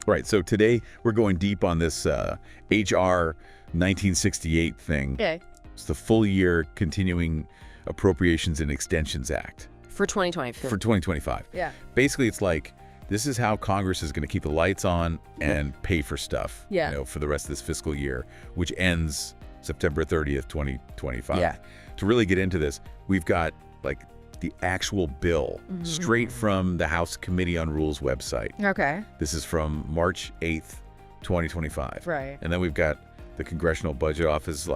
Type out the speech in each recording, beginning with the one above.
Right. So today we're going deep on this HR 1968 thing. Okay. It's the full year continuing Appropriations and Extensions Act. For 2025. For 2025. Yeah. Basically, it's like, this is how Congress is going to keep the lights on and pay for stuff, for the rest of this fiscal year, which ends September 30th, 2025. Yeah. To really get into this, we've got like the actual bill straight from the House Committee on Rules website. Okay. This is from March 8th, 2025. Right. And then we've got the Congressional Budget Office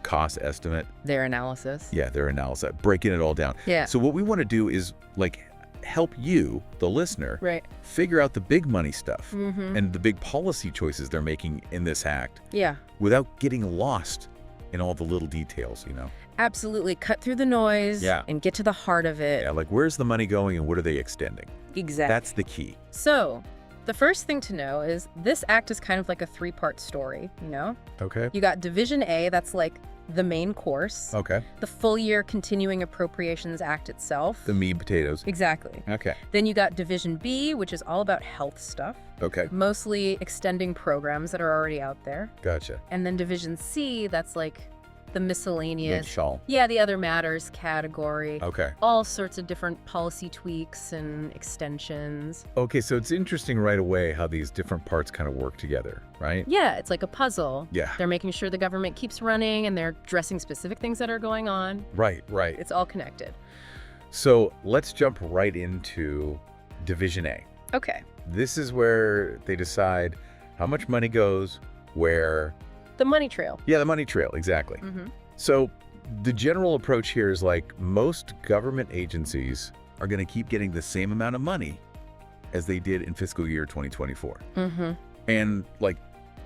cost estimate. Their analysis. Yeah, their analysis, breaking it all down. Yeah. So what we want to do is help you, the listener, figure out the big money stuff and the big policy choices they're making in this act. Yeah. Without getting lost in all the little details, Absolutely. Cut through the noise and get to the heart of it. Yeah, where's the money going and what are they extending? Exactly. That's the key. So, the first thing to know is this act is kind of like a three-part story, Okay. You got Division A, that's like the main course. Okay. The full year Continuing Appropriations Act itself. The meat and potatoes. Exactly. Okay. Then you got Division B, which is all about health stuff. Okay. Mostly extending programs that are already out there. Gotcha. And then Division C, that's like the miscellaneous. Shawl. Yeah, the other matters category. Okay. All sorts of different policy tweaks and extensions. Okay, so it's interesting right away how these different parts kind of work together, right? Yeah, it's like a puzzle. Yeah. They're making sure the government keeps running and they're addressing specific things that are going on. Right, right. It's all connected. So let's jump right into Division A. Okay. This is where they decide how much money goes, where. The money trail. Yeah, the money trail, exactly. So the general approach here is most government agencies are going to keep getting the same amount of money as they did in fiscal year 2024. And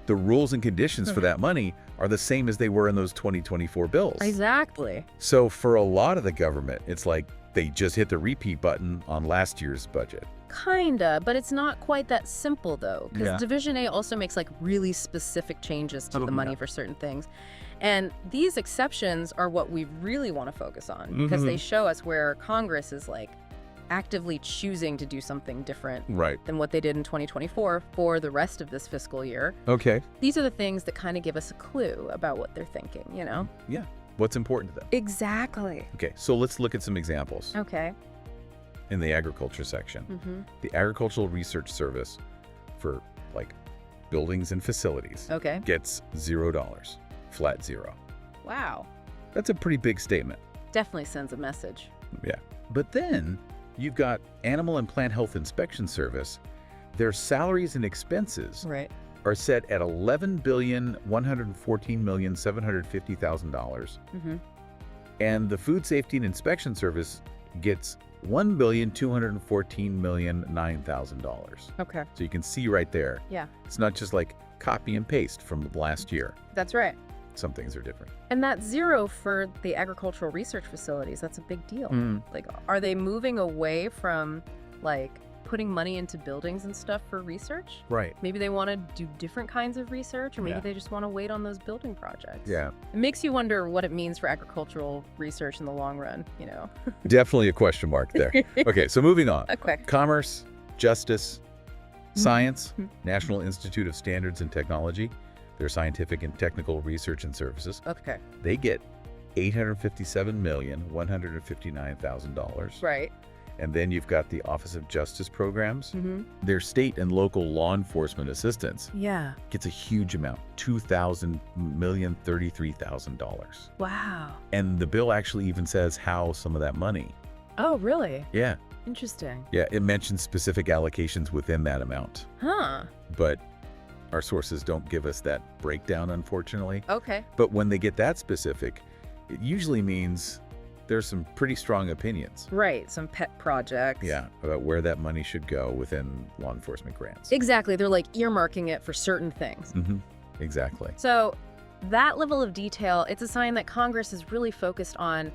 the rules and conditions for that money are the same as they were in those 2024 bills. Exactly. So for a lot of the government, it's like they just hit the repeat button on last year's budget. Kinda, but it's not quite that simple though, because Yeah. Division A also makes really specific changes to the money for certain things. And these exceptions are what we really want to focus on because they show us where Congress is actively choosing to do something different than what they did in 2024 for the rest of this fiscal year. Okay. These are the things that kind of give us a clue about what they're thinking, Yeah. What's important to them. Exactly. Okay, so let's look at some examples. Okay. In the agriculture section. The Agricultural Research Service for buildings and facilities gets $0, flat zero. Wow. That's a pretty big statement. Definitely sends a message. Yeah. But then you've got Animal and Plant Health Inspection Service. Their salaries and expenses are set at $11,114,750,000. And the Food Safety and Inspection Service gets $1,214,009,000. Okay. So you can see right there. Yeah. It's not just copy and paste from last year. That's right. Some things are different. And that zero for the agricultural research facilities, that's a big deal. Are they moving away from putting money into buildings and stuff for research? Right. Maybe they want to do different kinds of research, or maybe they just want to wait on those building projects. Yeah. It makes you wonder what it means for agricultural research in the long run, Definitely a question mark there. Okay, so moving on. Okay. Commerce, Justice, Science, National Institute of Standards and Technology, their scientific and technical research and services. Okay. They get $857,159,000. Right. And then you've got the Office of Justice Programs. Their state and local law enforcement assistance Yeah. gets a huge amount, $2,033,000. Wow. And the bill actually even says how some of that money. Oh, really? Yeah. Interesting. Yeah, it mentions specific allocations within that amount. Huh. But our sources don't give us that breakdown, unfortunately. Okay. But when they get that specific, it usually means there's some pretty strong opinions. Right. Some pet projects. Yeah, about where that money should go within law enforcement grants. Exactly. They're earmarking it for certain things. Exactly. So that level of detail, it's a sign that Congress is really focused on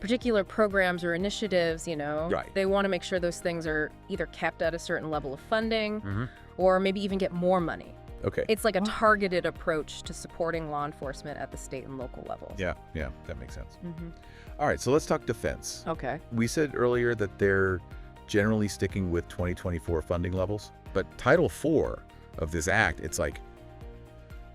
particular programs or initiatives, Right. They want to make sure those things are either kept at a certain level of funding or maybe even get more money. Okay. It's like a targeted approach to supporting law enforcement at the state and local levels. Yeah, that makes sense. All right, so let's talk defense. Okay. We said earlier that they're generally sticking with 2024 funding levels. But Title IV of this act, it's like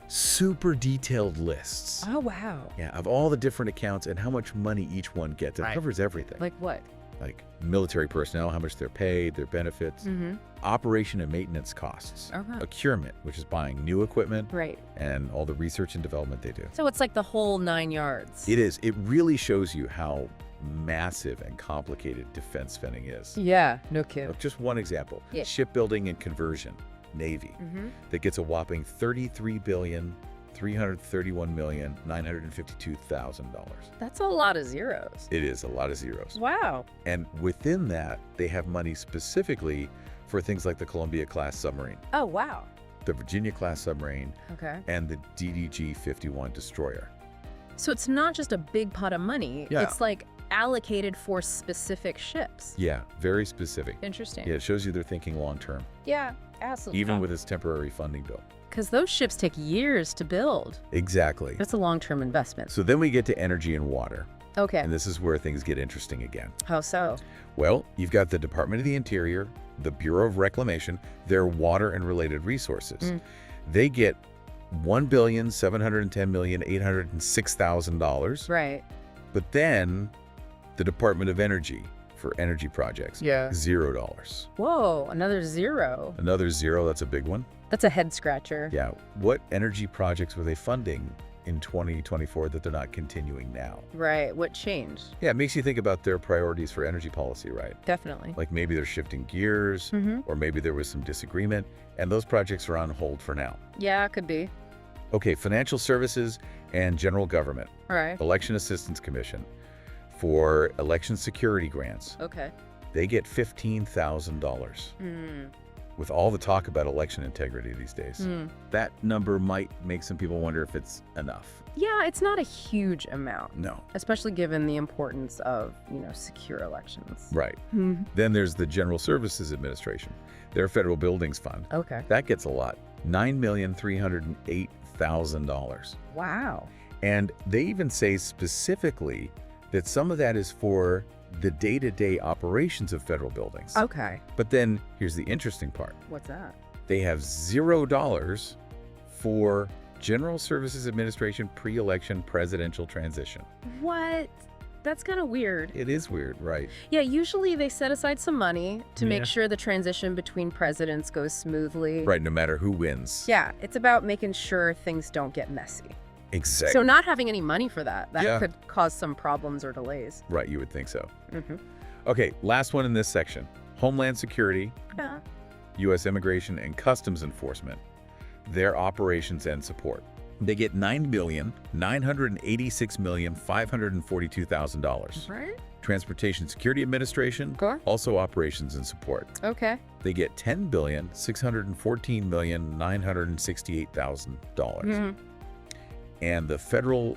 super detailed lists. Oh, wow. Yeah, of all the different accounts and how much money each one gets. It covers everything. Like what? Like military personnel, how much they're paid, their benefits, operation and maintenance costs, procurement, which is buying new equipment, and all the research and development they do. So it's like the whole 9 yards. It is. It really shows you how massive and complicated defense spending is. Yeah, no kidding. Just one example, shipbuilding and conversion, Navy, that gets a whopping $33,331,952,000. That's a lot of zeros. It is a lot of zeros. Wow. And within that, they have money specifically for things like the Columbia-class submarine, Oh, wow. the Virginia-class submarine, Okay. and the DDG-51 destroyer. So it's not just a big pot of money. Yeah. It's like allocated for specific ships. Yeah, very specific. Interesting. Yeah, it shows you they're thinking long-term, Yeah, absolutely. even with this temporary funding bill. Because those ships take years to build. Exactly. That's a long-term investment. So then we get to energy and water. Okay. And this is where things get interesting again. How so? Well, you've got the Department of the Interior, the Bureau of Reclamation, their water and related resources. They get $1,710,806,000. Right. But then the Department of Energy for energy projects, $0. Whoa, another zero. Another zero, that's a big one. That's a head scratcher. Yeah, what energy projects were they funding in 2024 that they're not continuing now? Right. What changed? Yeah, it makes you think about their priorities for energy policy, right? Definitely. Like maybe they're shifting gears, or maybe there was some disagreement, and those projects are on hold for now. Yeah, it could be. Okay, financial services and general government. All right. Election Assistance Commission for election security grants. Okay. They get $15,000. With all the talk about election integrity these days, that number might make some people wonder if it's enough. Yeah, it's not a huge amount. No. Especially given the importance of, secure elections. Right. Then there's the General Services Administration, their federal buildings fund. Okay. That gets a lot, $9,308,000. Wow. And they even say specifically that some of that is for the day-to-day operations of federal buildings. Okay. But then here's the interesting part. What's that? They have $0 for General Services Administration pre-election presidential transition. What? That's kind of weird. It is weird, right? Yeah, usually they set aside some money to make sure the transition between presidents goes smoothly. Right, no matter who wins. Yeah, it's about making sure things don't get messy. Exactly. So not having any money for that could cause some problems or delays. Right, you would think so. Okay, last one in this section. Homeland Security, U.S. Immigration and Customs Enforcement, their operations and support. They get $9,986,542,000. Right. Transportation Security Administration, also operations and support. Okay. They get $10,614,968,000. And the Federal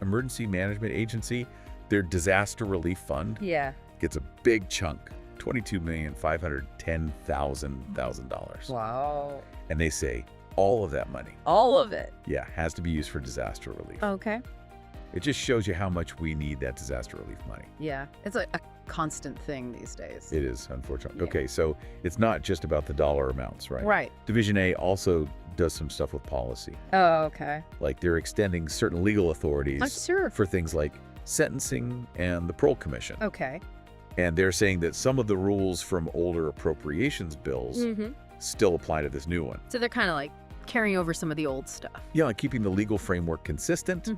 Emergency Management Agency, their disaster relief fund, gets a big chunk, $22,510,000. Wow. And they say all of that money, all of it, has to be used for disaster relief. Okay. It just shows you how much we need that disaster relief money. Yeah, it's a constant thing these days. It is, unfortunately. Okay, so it's not just about the dollar amounts, right? Right. Division A also does some stuff with policy. Oh, okay. Like they're extending certain legal authorities for things like sentencing and the parole commission. Okay. And they're saying that some of the rules from older appropriations bills still apply to this new one. So they're kind of like carrying over some of the old stuff. Yeah, like keeping the legal framework consistent. So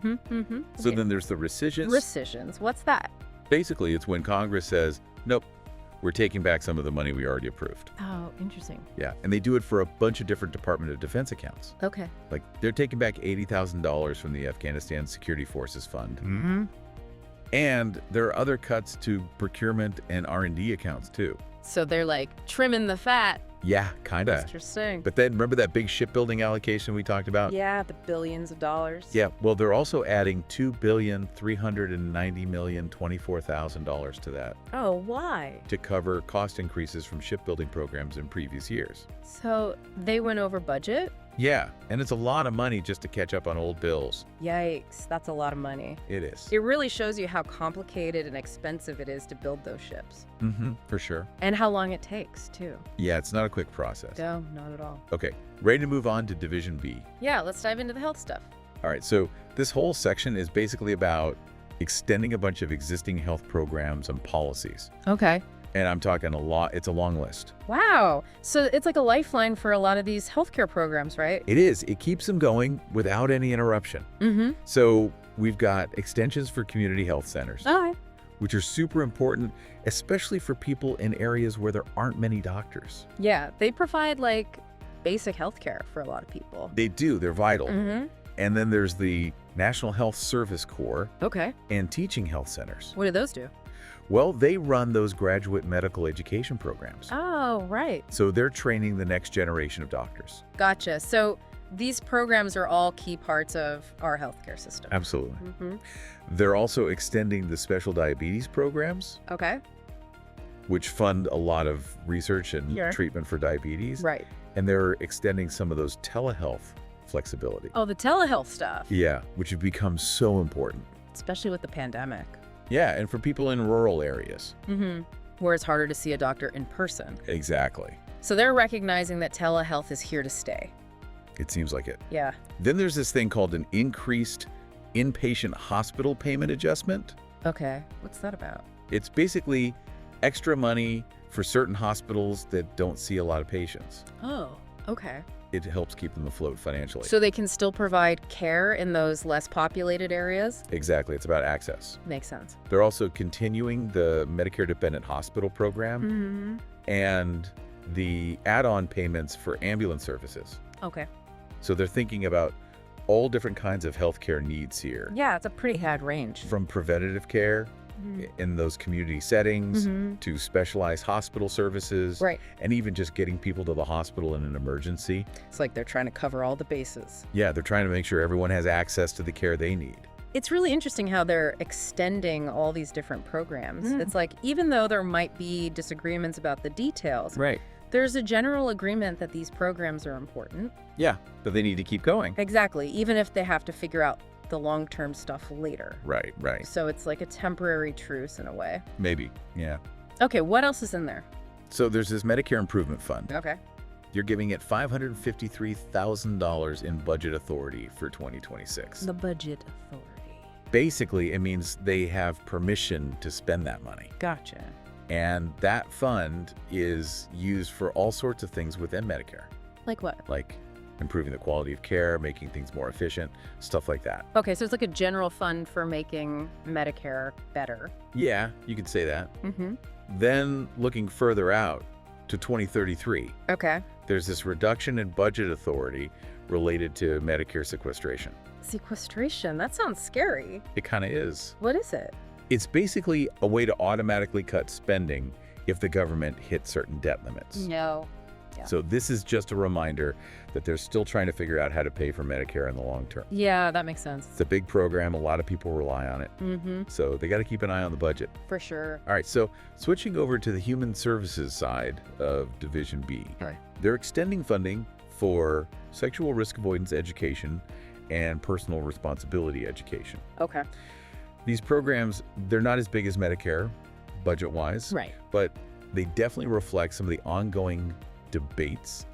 then there's the rescissions. Rescissions, what's that? Basically, it's when Congress says, nope, we're taking back some of the money we already approved. Oh, interesting. Yeah, and they do it for a bunch of different Department of Defense accounts. Okay. Like they're taking back $80,000 from the Afghanistan Security Forces Fund. And there are other cuts to procurement and R&D accounts too. So they're like trimming the fat. Yeah, kind of. Interesting. But then remember that big shipbuilding allocation we talked about? Yeah, the billions of dollars. Yeah, well, they're also adding $2,390,024,000 to that. Oh, why? To cover cost increases from shipbuilding programs in previous years. So they went over budget? Yeah, and it's a lot of money just to catch up on old bills. Yikes, that's a lot of money. It is. It really shows you how complicated and expensive it is to build those ships. For sure. And how long it takes, too. Yeah, it's not a quick process. No, not at all. Okay, ready to move on to Division B. Yeah, let's dive into the health stuff. All right, so this whole section is basically about extending a bunch of existing health programs and policies. Okay. And I'm talking a lot. It's a long list. Wow. So it's like a lifeline for a lot of these healthcare programs, right? It is. It keeps them going without any interruption. So we've got extensions for community health centers, All right. which are super important, especially for people in areas where there aren't many doctors. Yeah, they provide like basic healthcare for a lot of people. They do. They're vital. And then there's the National Health Service Corps Okay. and teaching health centers. What do those do? Well, they run those graduate medical education programs. Oh, right. So they're training the next generation of doctors. Gotcha. So these programs are all key parts of our healthcare system. Absolutely. They're also extending the special diabetes programs, Okay. which fund a lot of research and Sure. treatment for diabetes. Right. And they're extending some of those telehealth flexibility. Oh, the telehealth stuff. Yeah, which have become so important. Especially with the pandemic. Yeah, and for people in rural areas. Where it's harder to see a doctor in person. Exactly. So they're recognizing that telehealth is here to stay. It seems like it. Yeah. Then there's this thing called an increased inpatient hospital payment adjustment. Okay. What's that about? It's basically extra money for certain hospitals that don't see a lot of patients. Oh, okay. It helps keep them afloat financially. So they can still provide care in those less populated areas? Exactly. It's about access. Makes sense. They're also continuing the Medicare Dependent Hospital Program and the add-on payments for ambulance services. Okay. So they're thinking about all different kinds of healthcare needs here, Yeah, it's a pretty wide range. from preventative care in those community settings to specialized hospital services, Right. and even just getting people to the hospital in an emergency. It's like they're trying to cover all the bases. Yeah, they're trying to make sure everyone has access to the care they need. It's really interesting how they're extending all these different programs. It's like, even though there might be disagreements about the details, Right. there's a general agreement that these programs are important. Yeah, but they need to keep going. Exactly, even if they have to figure out the long-term stuff later. Right, right. So it's like a temporary truce in a way. Maybe, yeah. Okay, what else is in there? So there's this Medicare Improvement Fund. Okay. You're giving it $553,000 in budget authority for 2026. The budget authority. Basically, it means they have permission to spend that money. Gotcha. And that fund is used for all sorts of things within Medicare, Like what? like improving the quality of care, making things more efficient, stuff like that. Okay, so it's like a general fund for making Medicare better. Yeah, you could say that. Mm-hmm. Then looking further out to 2033, Okay. there's this reduction in budget authority related to Medicare sequestration. Sequestration, that sounds scary. It kind of is. What is it? It's basically a way to automatically cut spending if the government hits certain debt limits. No. Yeah. So this is just a reminder that they're still trying to figure out how to pay for Medicare in the long term. Yeah, that makes sense. It's a big program. A lot of people rely on it. Mm-hmm. So they got to keep an eye on the budget. For sure. All right, so switching over to the human services side of Division B. Okay. They're extending funding for sexual risk avoidance education and personal responsibility education. Okay. These programs, they're not as big as Medicare, budget-wise, Right. but they definitely reflect some of the ongoing debates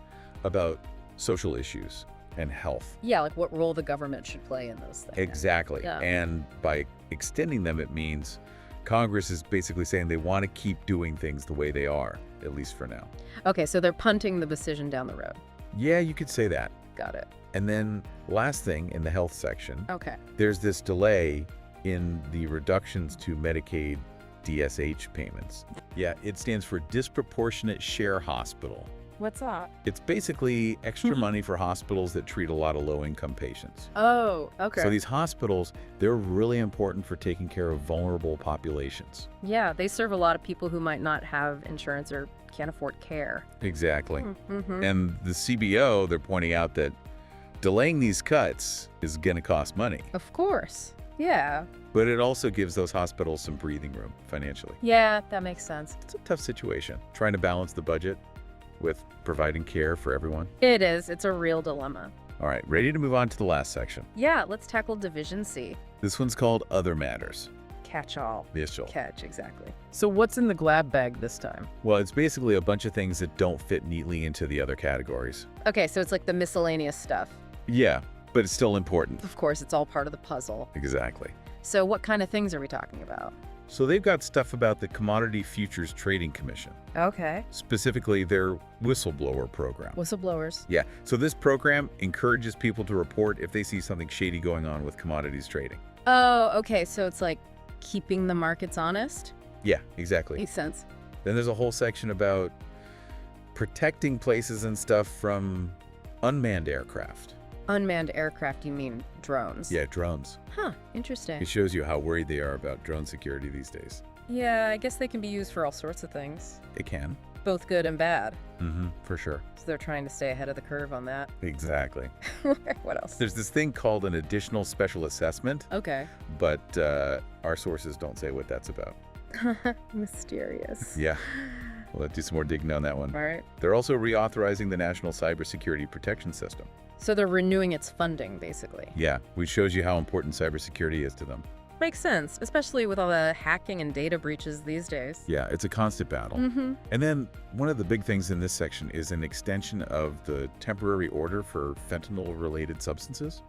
about social issues and health. Yeah, like what role the government should play in those things. Exactly. Yeah. And by extending them, it means Congress is basically saying they want to keep doing things the way they are, at least for now. Okay, so they're punting the decision down the road. Yeah, you could say that. Got it. And then last thing in the health section, Okay. there's this delay in the reductions to Medicaid DSH payments. Yeah, it stands for Disproportionate Share Hospital. What's that? It's basically extra money for hospitals that treat a lot of low-income patients. Oh, okay. So these hospitals, they're really important for taking care of vulnerable populations. Yeah, they serve a lot of people who might not have insurance or can't afford care. Exactly. Mm-hmm. And the CBO, they're pointing out that delaying these cuts is going to cost money, Of course. Yeah. but it also gives those hospitals some breathing room financially. Yeah, that makes sense. It's a tough situation, trying to balance the budget with providing care for everyone. It is. It's a real dilemma. All right, ready to move on to the last section. Yeah, let's tackle Division C. This one's called Other Matters. Catch-all. Yes, Joel. Catch, exactly. So what's in the glab bag this time? Well, it's basically a bunch of things that don't fit neatly into the other categories. Okay, so it's like the miscellaneous stuff. Yeah, but it's still important. Of course, it's all part of the puzzle. Exactly. So what kind of things are we talking about? So they've got stuff about the Commodity Futures Trading Commission, Okay. specifically their whistleblower program. Whistleblowers. Yeah, so this program encourages people to report if they see something shady going on with commodities trading. Oh, okay, so it's like keeping the markets honest? Yeah, exactly. Makes sense. Then there's a whole section about protecting places and stuff from unmanned aircraft. Unmanned aircraft, you mean drones? Yeah, drones. Huh, interesting. It shows you how worried they are about drone security these days. Yeah, I guess they can be used for all sorts of things. It can. Both good and bad. For sure. So they're trying to stay ahead of the curve on that. Exactly. What else? There's this thing called an additional special assessment, Okay. but our sources don't say what that's about. Mysterious. Yeah. We'll have to do some more digging on that one. All right. They're also reauthorizing the National Cybersecurity Protection System. So they're renewing its funding, basically. Yeah, which shows you how important cybersecurity is to them. Makes sense, especially with all the hacking and data breaches these days. Yeah, it's a constant battle. And then one of the big things in this section is an extension of the temporary order for fentanyl-related substances.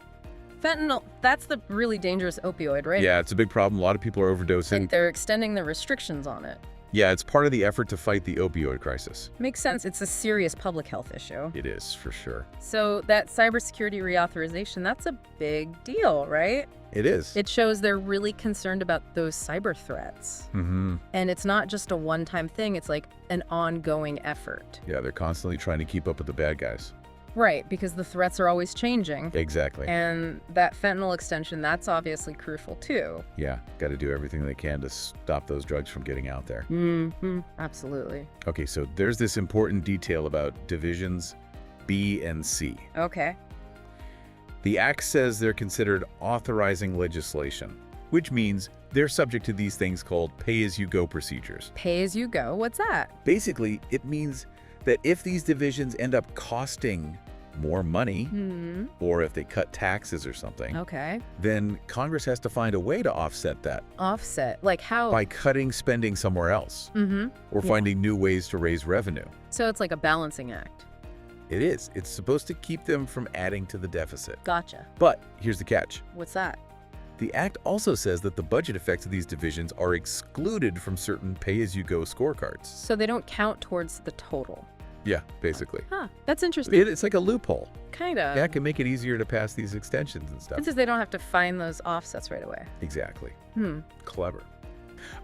Fentanyl, that's the really dangerous opioid, right? Yeah, it's a big problem. A lot of people are overdosing. Like they're extending the restrictions on it. Yeah, it's part of the effort to fight the opioid crisis. Makes sense. It's a serious public health issue. It is, for sure. So that cybersecurity reauthorization, that's a big deal, right? It is. It shows they're really concerned about those cyber threats. And it's not just a one-time thing. It's like an ongoing effort. Yeah, they're constantly trying to keep up with the bad guys. Right, because the threats are always changing. Exactly. And that fentanyl extension, that's obviously crucial too. Yeah, got to do everything they can to stop those drugs from getting out there. Absolutely. Okay, so there's this important detail about divisions B and C. Okay. The Act says they're considered authorizing legislation, which means they're subject to these things called pay-as-you-go procedures. Pay as you go, what's that? Basically, it means that if these divisions end up costing more money, or if they cut taxes or something, Okay. then Congress has to find a way to offset that Offset, like how? by cutting spending somewhere else, or finding new ways to raise revenue. So it's like a balancing act. It is. It's supposed to keep them from adding to the deficit. Gotcha. But here's the catch. What's that? The Act also says that the budget effects of these divisions are excluded from certain pay-as-you-go scorecards. So they don't count towards the total. Yeah, basically. Huh, that's interesting. It's like a loophole. Kind of. Yeah, it can make it easier to pass these extensions and stuff. Since they don't have to find those offsets right away. Exactly. Hmm. Clever.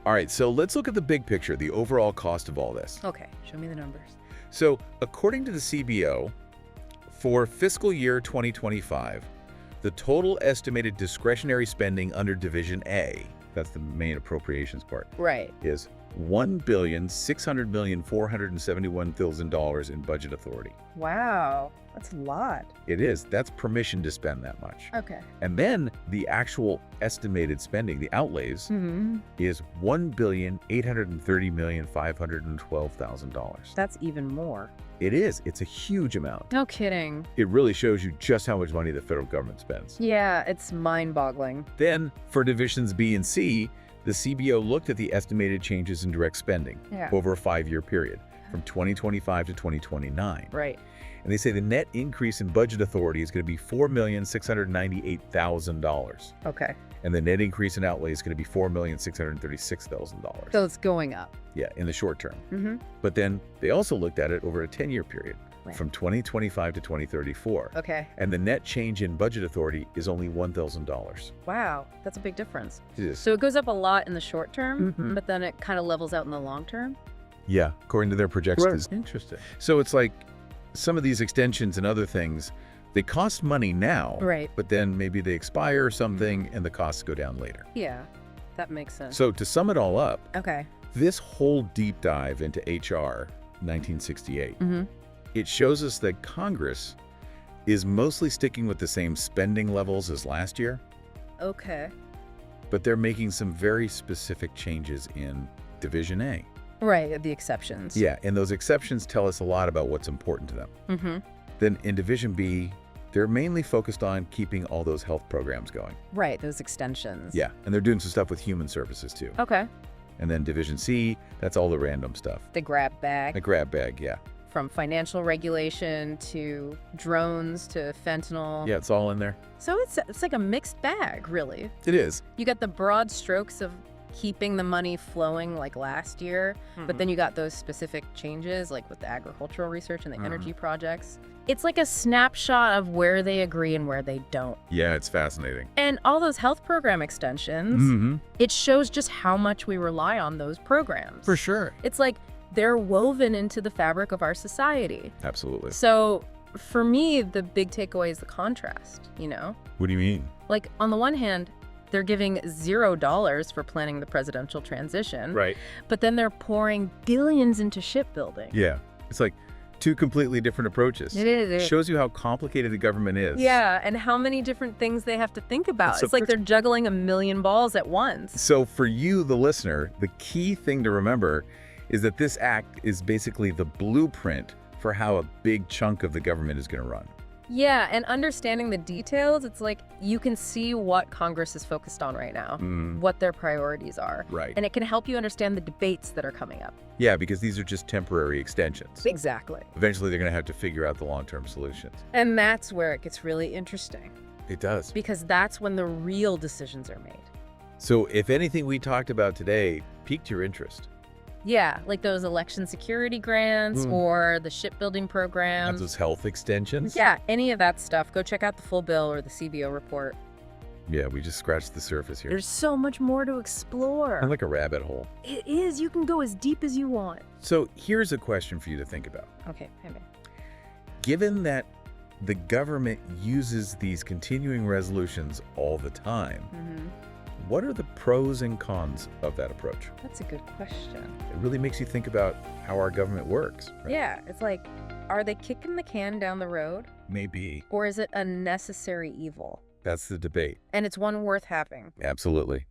All right, so let's look at the big picture, the overall cost of all this. Okay, show me the numbers. So, according to the CBO, for fiscal year 2025, the total estimated discretionary spending under Division A, that's the main appropriations part, Right. is $1,600,471,000 in budget authority. Wow, that's a lot. It is. That's permission to spend that much. Okay. And then the actual estimated spending, the outlays, is $1,830,512,000. That's even more. It is. It's a huge amount. No kidding. It really shows you just how much money the federal government spends. Yeah, it's mind-boggling. Then, for Divisions B and C, the CBO looked at the estimated changes in direct spending over a 5-year period, from 2025 to 2029. Right. And they say the net increase in budget authority is going to be $4,698,000. Okay. And the net increase in outlay is going to be $4,636,000. So it's going up. Yeah, in the short term. But then they also looked at it over a 10-year period, Right. from 2025 to 2034. Okay. And the net change in budget authority is only $1,000. Wow, that's a big difference. It is. So it goes up a lot in the short term, but then it kind of levels out in the long term? Yeah, according to their projections. Interesting. So it's like some of these extensions and other things, they cost money now, Right. but then maybe they expire or something and the costs go down later. Yeah, that makes sense. So to sum it all up, Okay. this whole deep dive into HR 1968, it shows us that Congress is mostly sticking with the same spending levels as last year, Okay. but they're making some very specific changes in Division A. Right, the exceptions. Yeah, and those exceptions tell us a lot about what's important to them. Mm-hmm. Then in Division B, they're mainly focused on keeping all those health programs going. Right, those extensions. Yeah, and they're doing some stuff with human services too. Okay. And then Division C, that's all the random stuff. The grab bag. The grab bag, yeah. From financial regulation to drones to fentanyl. Yeah, it's all in there. So it's like a mixed bag, really. It is. You got the broad strokes of keeping the money flowing like last year, but then you got those specific changes like with the agricultural research and the energy projects. It's like a snapshot of where they agree and where they don't. Yeah, it's fascinating. And all those health program extensions, it shows just how much we rely on those programs. For sure. It's like they're woven into the fabric of our society. Absolutely. So for me, the big takeaway is the contrast, What do you mean? Like on the one hand, they're giving $0 for planning the presidential transition. Right. But then they're pouring billions into shipbuilding. Yeah. It's like two completely different approaches. It is. It shows you how complicated the government is. Yeah, and how many different things they have to think about. So It's like they're juggling a million balls at once. So for you, the listener, the key thing to remember is that this act is basically the blueprint for how a big chunk of the government is going to run. Yeah, and understanding the details, it's like you can see what Congress is focused on right now, what their priorities are. Right. And it can help you understand the debates that are coming up. Yeah, because these are just temporary extensions. Exactly. Eventually, they're going to have to figure out the long-term solutions. And that's where it gets really interesting, It does. because that's when the real decisions are made. So if anything we talked about today piqued your interest, Yeah, like those election security grants or the shipbuilding programs. those health extensions. Yeah, any of that stuff, go check out the full bill or the CBO report. Yeah, we just scratched the surface here. There's so much more to explore. Kind of like a rabbit hole. It is. You can go as deep as you want. So here's a question for you to think about. Okay, maybe. Given that the government uses these continuing resolutions all the time, what are the pros and cons of that approach? That's a good question. It really makes you think about how our government works. Right? Yeah, it's like, are they kicking the can down the road? Maybe. Or is it a necessary evil? That's the debate. And it's one worth having. Absolutely.